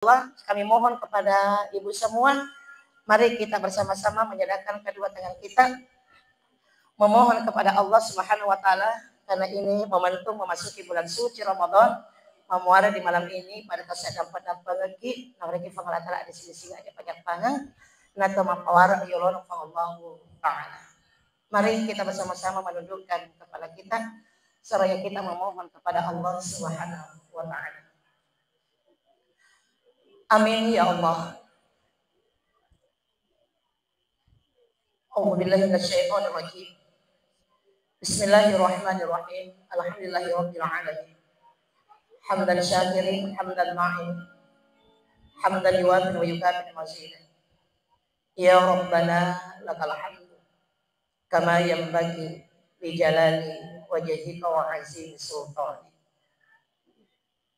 Allah, kami mohon kepada ibu semua, mari kita bersama-sama menyerahkan kedua tangan kita, memohon kepada Allah Subhanahu wa taala, karena ini momentum memasuki bulan suci Ramadan. Memuara di malam ini pada kesadaan pada pagi, mereka pengelatala ada sisi aja banyak banget. Nata mapawara yolong Allah taala. Mari kita bersama-sama menundukkan kepala kita, seraya kita memohon kepada Allah Subhanahu wa taala. Amin ya Allah. A'udzubillahi minasyaitonir rajim. Bismillahirrahmanirrahim. Alhamdulillahirabbil alamin. Hamdan syakirin, hamdan na'im. Hamdan yuwafin wa yukafi mazidah. Ya Rabbana lakal hamdu kama yanbaghi li jalali wajhika wa azimi sultani.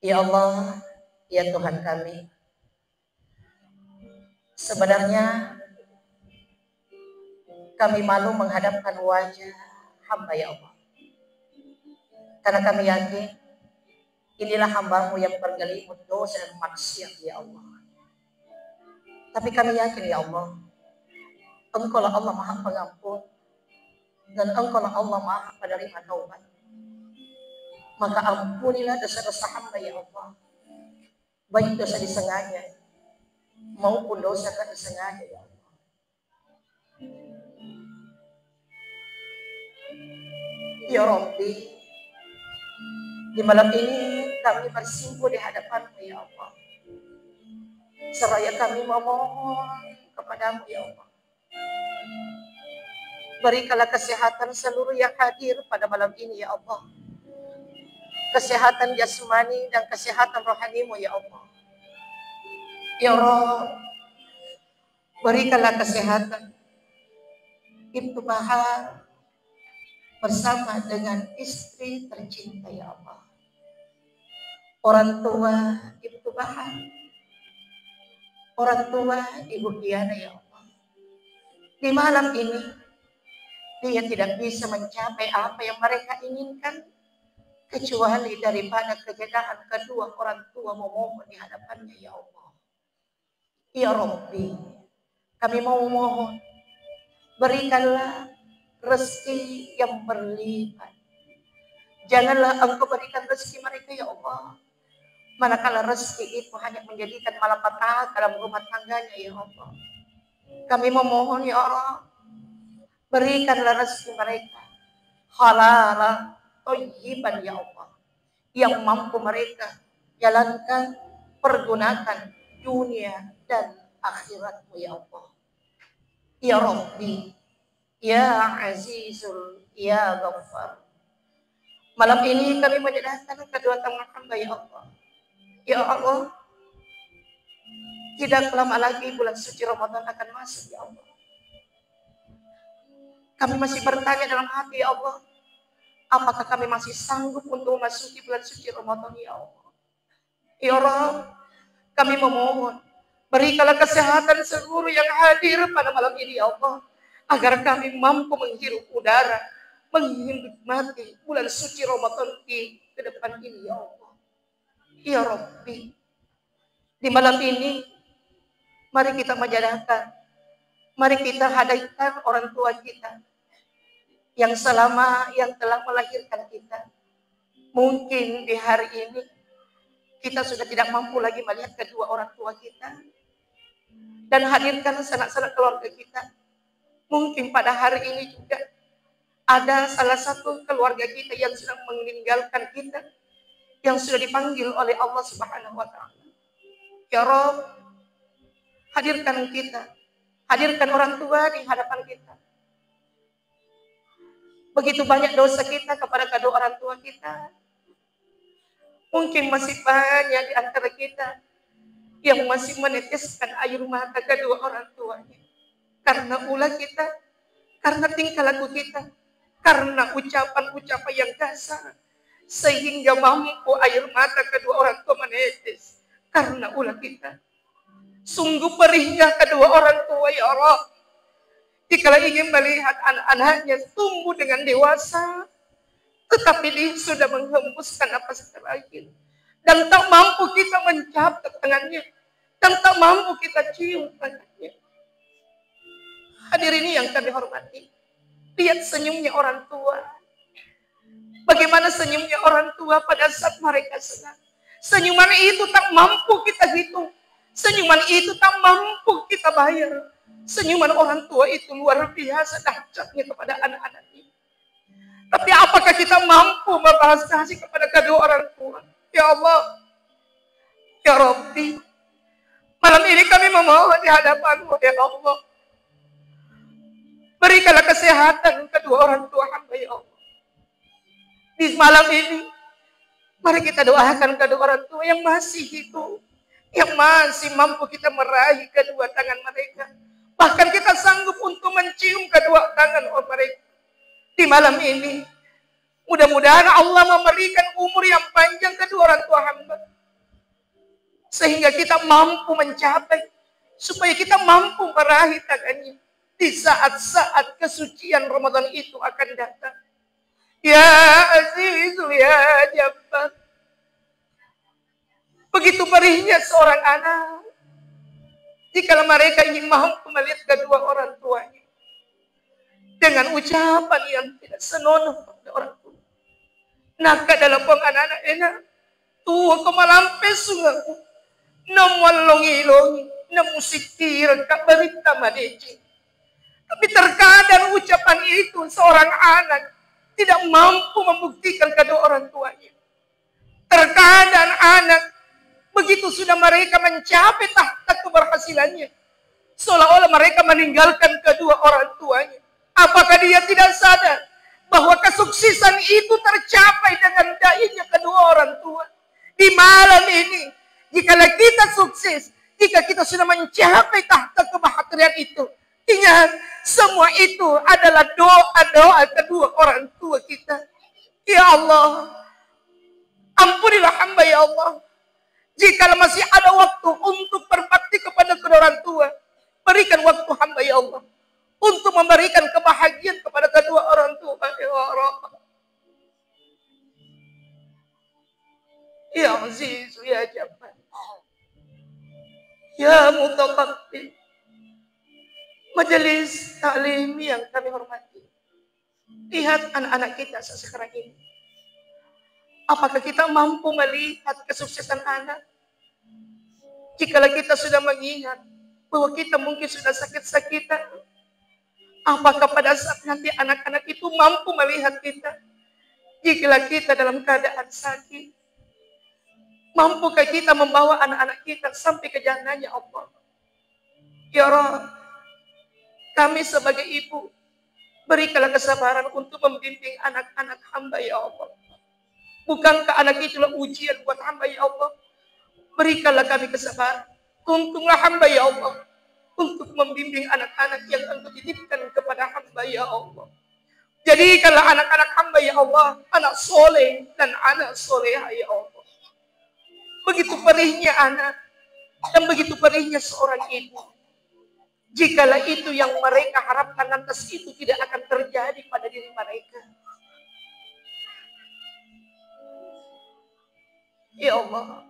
Ya Allah, ya Tuhan kami, sebenarnya kami malu menghadapkan wajah hamba ya Allah. Karena kami yakin inilah hamba-Mu yang bergelimut dosa dan maksiat ya Allah. Tapi kami yakin ya Allah, Engkau-lah Allah Maha Pengampun dan Engkau-lah Allah Maha Penerima taubat. Maka ampunilah dosa-dosa hamba ya Allah, baik dosa disengaja maupun dosa tak disengaja ya Allah. Ya Rabbi, di malam ini kami bersimpuh di hadapan-Mu ya Allah. Seraya kami memohon kepada-Mu ya Allah. Berikanlah kesehatan seluruh yang hadir pada malam ini ya Allah. Kesehatan jasmani dan kesehatan rohani-Mu ya Allah. Ya Rabb, berikanlah kesehatan Ibnu Bahar bersama dengan istri tercinta ya Allah. Orang tua Ibnu Bahar, orang tua Ibu Diana ya Allah. Di malam ini dia tidak bisa mencapai apa yang mereka inginkan, kecuali daripada kejedahan kedua orang tua memohon di hadapannya ya Allah. Ya Rabbi, kami mau mohon, berikanlah rezeki yang berlipat. Janganlah Engkau berikan rezeki mereka ya Allah, manakala rezeki itu hanya menjadikan malapetaka dalam rumah tangganya ya Allah. Kami memohon ya Allah, berikanlah rezeki mereka halal thayyiban ya Allah, yang mampu mereka jalankan, pergunakan dunia dan akhirat-Mu ya Allah. Ya Rabbi, ya Azizul, ya Ghaffar, malam ini kami menyerahkan kedua tangan hamba ya Allah. Ya Allah, tidak lama lagi bulan suci Ramadan akan masuk ya Allah. Kami masih bertanya dalam hati ya Allah, apakah kami masih sanggup untuk memasuki bulan suci Ramadan ya Allah. Ya Allah, kami memohon, berikanlah kesehatan seluruh yang hadir pada malam ini ya Allah, agar kami mampu menghirup udara, menikmati bulan suci Ramadan di depan ini ya Allah. Ya Rabbi, di malam ini mari kita menjalankan, mari kita hadirkan orang tua kita yang telah melahirkan kita. Mungkin di hari ini kita sudah tidak mampu lagi melihat kedua orang tua kita, dan hadirkan sanak-sanak keluarga kita. Mungkin pada hari ini juga ada salah satu keluarga kita yang sedang meninggalkan kita, yang sudah dipanggil oleh Allah Subhanahu wa taala. Ya Rabb, hadirkan kita, hadirkan orang tua di hadapan kita. Begitu banyak dosa kita kepada kedua orang tua kita. Mungkin masih banyak di antara kita yang masih meneteskan air mata kedua orang tuanya. Karena ulah kita, karena tingkah laku kita, karena ucapan-ucapan yang kasar, sehingga mampu air mata kedua orang tua menetes karena ulah kita. Sungguh perihnya kedua orang tua ya Allah, jika ingin melihat anak-anaknya tumbuh dengan dewasa, tetapi dia sudah menghembuskan napas terakhir dan tak mampu kita mencapai tangannya dan tak mampu kita cium tangannya. Hadirin yang kami hormati, lihat senyumnya orang tua. Bagaimana senyumnya orang tua pada saat mereka senang. Senyuman itu tak mampu kita hitung. Senyuman itu tak mampu kita bayar. Senyuman orang tua itu luar biasa dahsyatnya kepada anak-anaknya. Tapi apakah kita mampu membalas kasih kepada kedua orang tua? Ya Allah, ya Rabbi, malam ini kami memohon di hadapan-Mu, ya Allah. Berikanlah kesehatan kedua orang tua hamba, ya Allah. Di malam ini, mari kita doakan kedua orang tua yang masih hidup, yang masih mampu kita meraih kedua tangan mereka. Bahkan kita sanggup untuk mencium kedua tangan mereka. Di malam ini, mudah-mudahan Allah memberikan umur yang panjang kedua orang tua hamba. Sehingga kita mampu mencapai, supaya kita mampu meraih tangannya. Di saat-saat kesucian Ramadan itu akan datang. Ya Azizul ya Jabbar. Begitu perihnya seorang anak jika mereka ingin mampu melihat kedua orang tuanya dengan ucapan yang tidak senonoh pada orang tua. Naka dalam anak-anak enak tua kemalampe sungaku namun longi-longi namun sitir kak berita madeci. Tapi terkadang ucapan itu seorang anak tidak mampu membuktikan kedua orang tuanya. Terkadang anak begitu sudah mereka mencapai tahta keberhasilannya, seolah-olah mereka meninggalkan kedua orang tuanya. Apakah dia tidak sadar bahwa kesuksesan itu tercapai dengan dainya kedua orang tua? Di malam ini, jika kita sukses, jika kita sudah mencapai tahta kebahagiaan itu, ingat, semua itu adalah doa-doa kedua orang tua kita. Ya Allah, ampunilah hamba ya Allah. Jika masih ada waktu untuk berbakti kepada kedua orang tua, berikan waktu hamba ya Allah untuk memberikan kebahagiaan kepada kedua orang tua. Ya Allah, ya Aziz, ya Jabbar, ya Mutaqabbil. Majelis taklim yang kami hormati, lihat anak-anak kita sekarang ini. Apakah kita mampu melihat kesuksesan anak? Jikalau kita sudah mengingat bahwa kita mungkin sudah sakit-sakitan, apakah pada saat nanti anak-anak itu mampu melihat kita? Jikalau kita dalam keadaan sakit, mampukah kita membawa anak-anak kita sampai ke jannahnya Allah? Ya Rabb, kami sebagai ibu, berikanlah kesabaran untuk membimbing anak-anak hamba ya Allah. Bukankah anak itulah ujian buat hamba ya Allah? Berikanlah kami kesabaran. Tuntunlah hamba ya Allah untuk membimbing anak-anak yang Engkau titipkan kepada hamba ya Allah. Jadikanlah anak-anak hamba ya Allah anak soleh dan anak soleha ya Allah. Begitu perihnya anak dan begitu perihnya seorang ibu. Jikalau itu yang mereka harapkan, lantas itu tidak akan terjadi pada diri mereka. Ya Allah,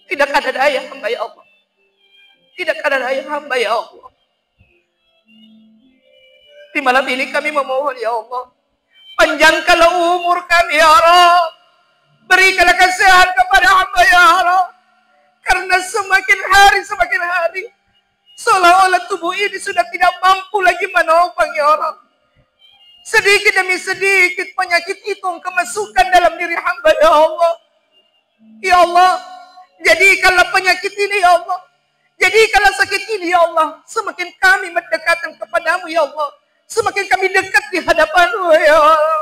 tidak ada daya hamba ya Allah. Tidak ada daya hamba ya Allah. Di malam ini kami memohon ya Allah, panjangkanlah umur kami ya Allah. Berikanlah kesehatan kepada hamba ya Allah. Karena semakin hari, seolah-olah tubuh ini sudah tidak mampu lagi menopang ya Allah. Sedikit demi sedikit penyakit itu kemasukan dalam diri hamba ya Allah. Ya Allah, jadikanlah penyakit ini ya Allah. Jadikanlah sakit ini ya Allah. Semakin kami mendekatkan kepadamu ya Allah, semakin kami dekat di hadapanmu ya Allah.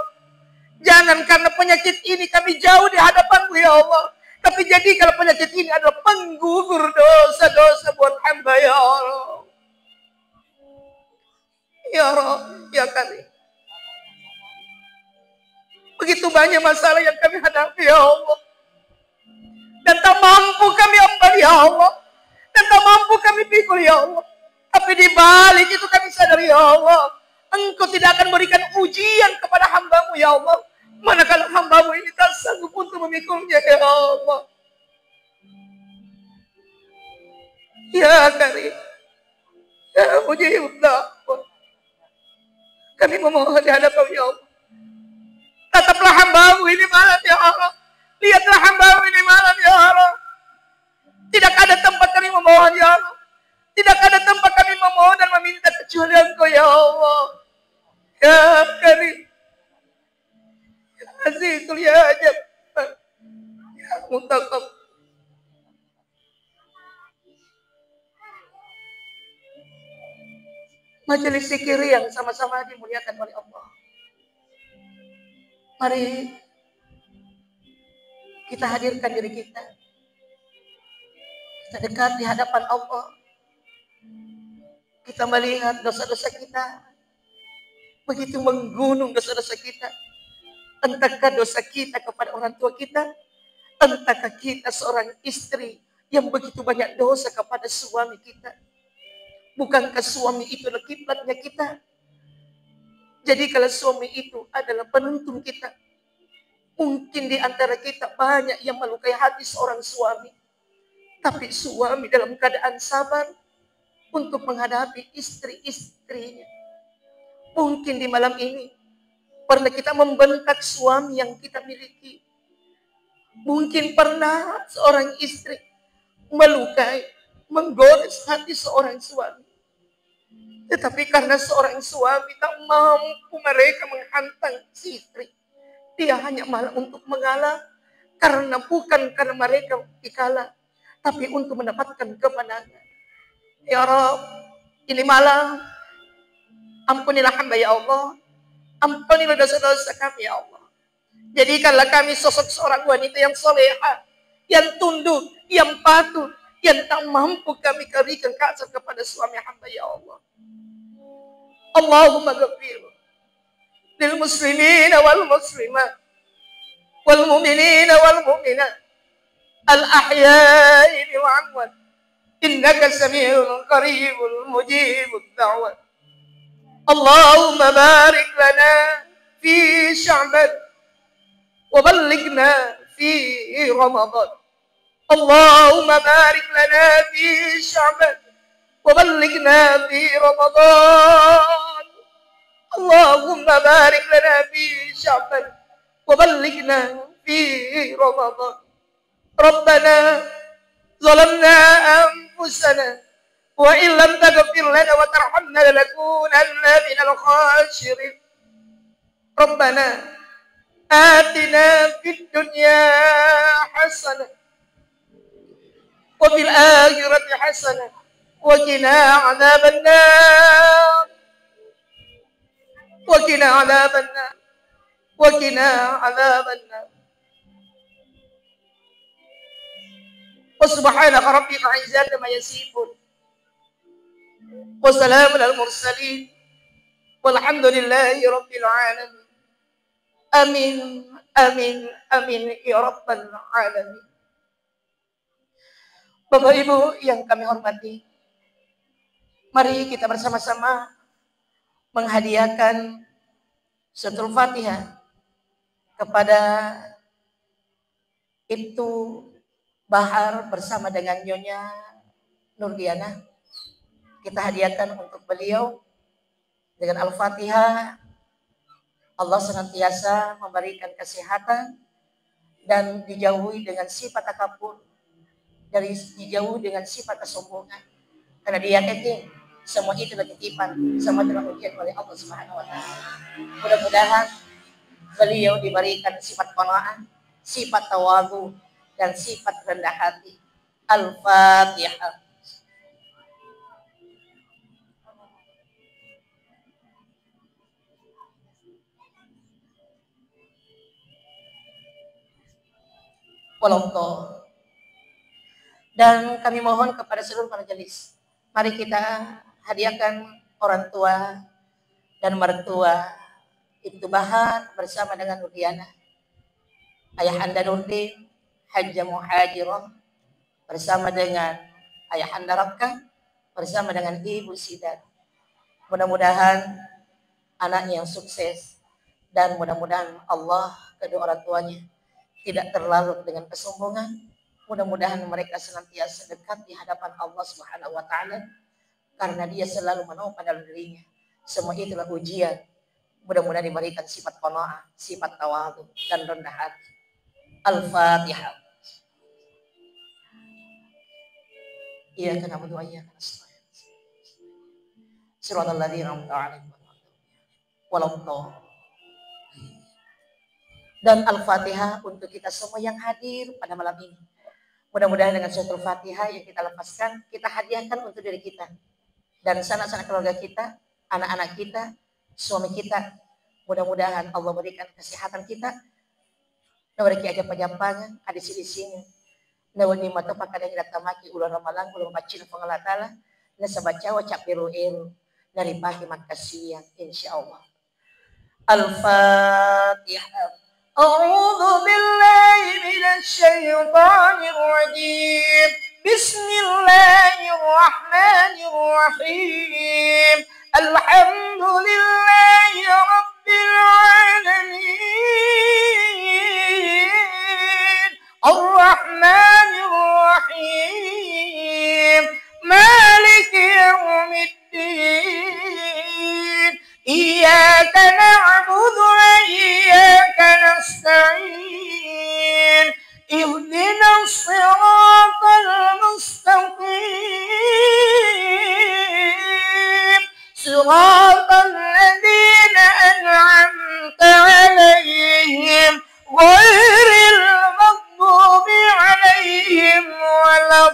Jangan karena penyakit ini kami jauh di hadapanmu ya Allah, tapi jadi kalau penyakit ini adalah penggugur dosa-dosa buat hamba ya Allah. Ya Allah, ya kami. Begitu banyak masalah yang kami hadapi ya Allah. Dan tak mampu kami ambil ya Allah. Dan tak mampu kami pikul ya Allah. Tapi di balik itu kami sadar ya Allah, Engkau tidak akan berikan ujian kepada hambamu ya Allah, manakala hambamu ini tak sanggup untuk memikulnya ya Allah. Ya Karim, ya Mujibud Da'wah, kami memohon di hadapan ya Allah. Tataplah hamba-Mu ini malam ya Allah. Lihatlah hamba-Mu ini malam ya Allah. Tidak ada tempat kami memohon ya Allah. Tidak ada tempat kami memohon dan meminta kecuali Engkau ya Allah. Ya Karim, ya Azizul ya Jabbar, ya Mutaqab. Majelis zikir yang sama-sama dimuliakan oleh Allah. Mari kita hadirkan diri kita. Kita dekat di hadapan Allah. Kita melihat dosa-dosa kita. Begitu menggunung dosa-dosa kita. Entahkah dosa kita kepada orang tua kita. Entahkah kita seorang istri yang begitu banyak dosa kepada suami kita. Bukankah suami itu kiblatnya kita? Jadi kalau suami itu adalah penuntun kita, mungkin di antara kita banyak yang melukai hati seorang suami. Tapi suami dalam keadaan sabar untuk menghadapi istri-istrinya. Mungkin di malam ini pernah kita membentak suami yang kita miliki. Mungkin pernah seorang istri melukai, menggores hati seorang suami. Tetapi karena seorang suami tak mampu mereka menghantang si istri, dia hanya malah untuk mengalah, karena bukan karena mereka dikalah, tapi untuk mendapatkan kemenangan. Ya Rabb, ini malam, ampunilah hamba ya Allah, ampunilah dosa-dosa kami ya Allah. Jadikanlah kami sosok seorang wanita yang soleha, yang tunduk, yang patuh, yang tak mampu kami berikan kasar kepada suami hamba ya Allah. Allahumma ghafir lil muslimin wal muslimat wal mu'minin wal mu'minat al ahya'i wal amwat innaka samiul qaribul mujibud da'wat. Allahumma barik lana fi sya'ban wa ballighna fi ramadan. Allahumma barik lana fi sya'ban وبلغنا في رمضان. اللهم بارك لنا في شعبان وبلغنا في رمضان. ربنا ظلمنا أنفسنا وإن لم تغفر لنا وترحمنا لنكونن من الخاسرين. ربنا آتنا في الدنيا حسنة وفي الآخرة حسنة وقنا عذاب النار وقنا عذاب النار وقنا عذاب النار. وسبحانك ربك عزة ما يصفون وسلام على المرسلين والحمد لله رب العالمين. آمين آمين آمين ya rabbal alamin. Bapak Ibu yang kami hormati, mari kita bersama-sama menghadiahkan suratul Fatihah kepada Ibtu Bahar bersama dengan Nyonya Nurdiana. Kita hadiahkan untuk beliau dengan Al-Fatihah. Allah senantiasa memberikan kesehatan dan dijauhi dengan sifat takabur, dijauhi dengan sifat kesombongan. Karena dia yakin semua itu adalah titipan, semua telah ujian oleh Allah Subhanahu wa taala. Mudah-mudahan beliau diberikan sifat qanaah, sifat tawadhu dan sifat rendah hati. Al-Fatihah. Wallahu. Dan kami mohon kepada seluruh majelis, mari kita hadiahkan orang tua dan mertua Ibtu Bahar bersama dengan Nurdiana, Ayahanda Nurdin, Hajjah Muhajirah bersama dengan Ayahanda Rakka bersama dengan Ibu Sidat. Mudah-mudahan anaknya yang sukses dan mudah-mudahan Allah kedua orang tuanya tidak terlarut dengan kesombongan, Mudah-mudahan mereka senantiasa dekat di hadapan Allah Subhanahu wa taala karena Dia selalu menolong pada dirinya. Semua itulah ujian. Mudah-mudahan diberikan sifat qanaah, sifat tawadhu dan rendah hati. Al-Fatihah. Iyyaka na'budu wa iyyaka nasta'in. Shiratal ladzina an'amta 'alaihim dan Al-Fatihah untuk kita semua yang hadir pada malam ini. Mudah-mudahan dengan suratul Fatihah yang kita lepaskan, kita hadiahkan untuk diri kita dan sanak-sanak keluarga kita, anak-anak kita, suami kita. Mudah-mudahan Allah berikan kesehatan kita. Nawari aja pajapangan, ada di sini. Nawari mata pakada kita tamaki ulah ramalan, ulah macin pengelatala, na sabaca wacap biru-iru dari pagi makasih yang insyaallah. Al-Fatihah. أعوذ بالله من الشيطان الرجيم بسم الله الرحمن الرحيم الحمد لله رب العالمين الرحمن الرحيم مالك يوم الدين إياك نعبد وإياك نستعين اهدنا الصراط المستقيم صراط الذين أنعمت عليهم غير المغضوب عليهم ولا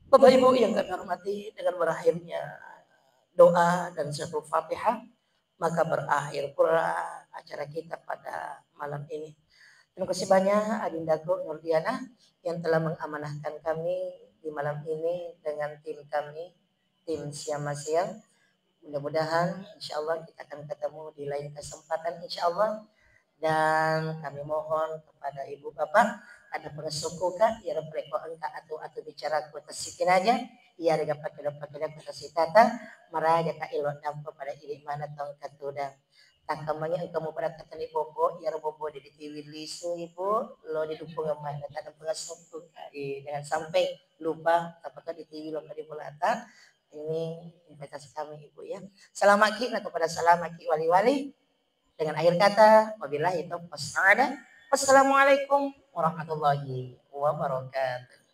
Bapak Ibu yang kami hormati, dengan berakhirnya doa dan suratul Fatihah, maka berakhir pula acara kita pada malam ini. Terima kasih banyak Adindaku Nurdiana yang telah mengamanahkan kami di malam ini dengan tim kami, tim Siama Siang. Mudah-mudahan insya Allah kita akan ketemu di lain kesempatan insya Allah. Dan kami mohon kepada Ibu Bapak ada pengesuku kak, ya mereka engkak atau bicara kota sikin aja, ya dapat kota sitata, meraja kak ilot dampak pada ini mana tongkat tudang. Tak kamanya engkau pada kata ni bobo, ya bobo di TV lisu ibu, lo didukung mana tak ada pengesuku kak, jangan sampai lupa apakah di TV lo di bolata. Ini investasi kami ibu ya. Selamat ki kepada selamat ki wali-wali. Dengan akhir kata, wabillahi taufiq. Wassalamualaikum warahmatullahi wabarakatuh.